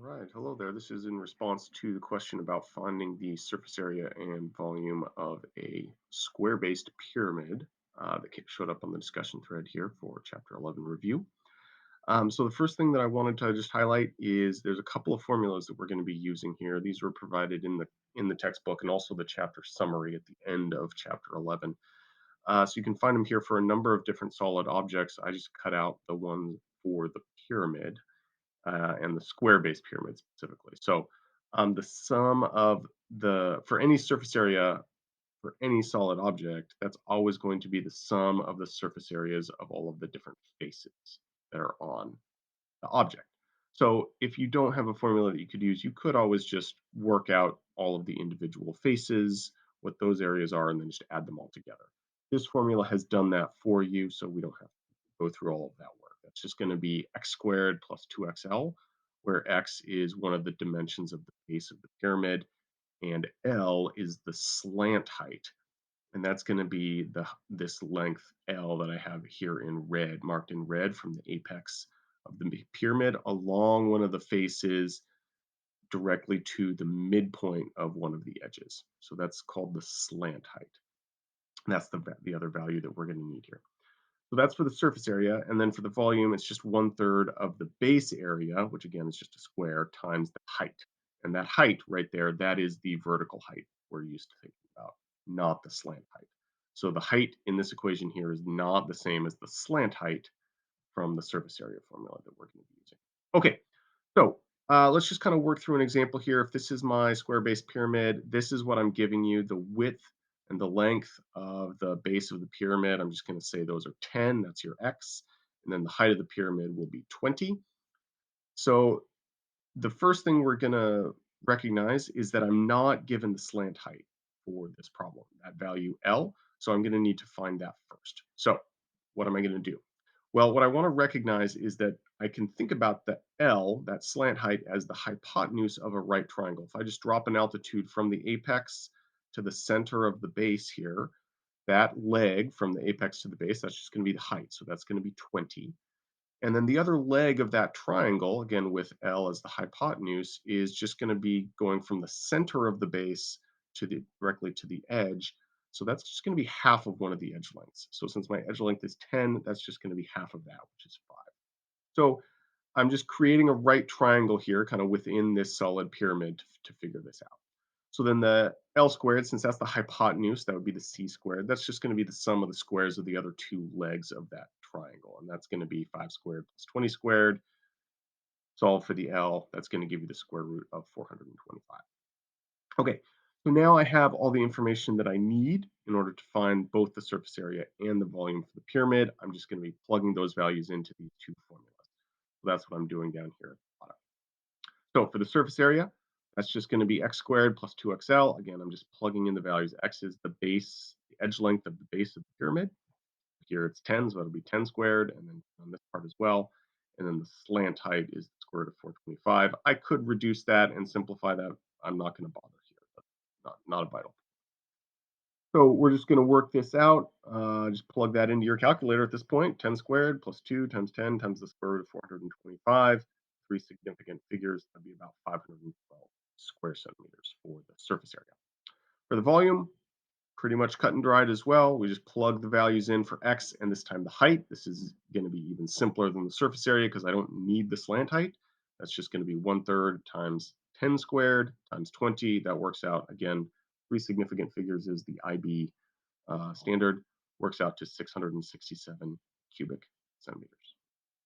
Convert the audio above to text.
Right. Hello there. This is in response to the question about finding the surface area and volume of a square-based pyramid that showed up on the discussion thread here for Chapter 11 review. So the first thing that I wanted to just highlight is there's a couple of formulas that we're going to be using here. These were provided in the textbook and also the chapter summary at the end of Chapter 11. So you can find them here for a number of different solid objects. I just cut out the one for the pyramid and the square-based pyramid specifically. So the sum of for any surface area for any solid object, that's always going to be the sum of the surface areas of all of the different faces that are on the object. So if you don't have a formula that you could use, you could always just work out all of the individual faces, what those areas are, and then just add them all together. This formula has done that for you, so we don't have to go through all of that work. That's just going to be x squared plus 2xl, where x is one of the dimensions of the base of the pyramid, and L is the slant height. And that's going to be this length L that I have here in red, marked in red from the apex of the pyramid along one of the faces directly to the midpoint of one of the edges. So that's called the slant height. And that's the other value that we're going to need here. So that's for the surface area. And then for the volume, it's just 1/3 of the base area, which again is just a square, times the height. And that height right there, that is the vertical height we're used to thinking about, not the slant height. So the height in this equation here is not the same as the slant height from the surface area formula that we're going to be using. Okay, so let's just kind of work through an example here. If this is my square-based pyramid, this is what I'm giving you. The width and the length of the base of the pyramid, I'm just going to say those are 10. That's your x. And then the height of the pyramid will be 20. So the first thing we're going to recognize is that I'm not given the slant height for this problem, that value L. So I'm going to need to find that first. So what am I going to do? Well, what I want to recognize is that I can think about the L, that slant height, as the hypotenuse of a right triangle. If I just drop an altitude from the apex to the center of the base here, that leg from the apex to the base, that's just going to be the height. So that's going to be 20. And then the other leg of that triangle, again with L as the hypotenuse, is just going to be going from the center of the base to the directly to the edge. So that's just going to be half of one of the edge lengths. So since my edge length is 10, that's just going to be half of that, which is 5. So I'm just creating a right triangle here, kind of within this solid pyramid to figure this out. So then the L squared, since that's the hypotenuse, that would be the C squared. That's just going to be the sum of the squares of the other two legs of that triangle. And that's going to be 5 squared plus 20 squared. Solve for the L. That's going to give you the square root of 425. Okay, so now I have all the information that I need in order to find both the surface area and the volume for the pyramid. I'm just going to be plugging those values into these two formulas. So that's what I'm doing down here at the bottom. So for the surface area, that's just going to be x squared plus 2xl. Again, I'm just plugging in the values. X is the base, the edge length of the base of the pyramid. Here it's 10, so it'll be 10 squared, and then on this part as well. And then the slant height is the square root of 425. I could reduce that and simplify that. I'm not going to bother here. That's not a vital. So we're just going to work this out. Just plug that into your calculator at this point. 10 squared plus 2 times 10 times the square root of 425. Three significant figures. That'd be about 512 square centimeters for the surface area. For the volume, pretty much cut and dried as well. We just plug the values in for x and this time the height. This is going to be even simpler than the surface area because I don't need the slant height. That's just going to be 1/3 times 10 squared times 20. That works out, again, three significant figures is the IB standard, works out to 667 cubic centimeters.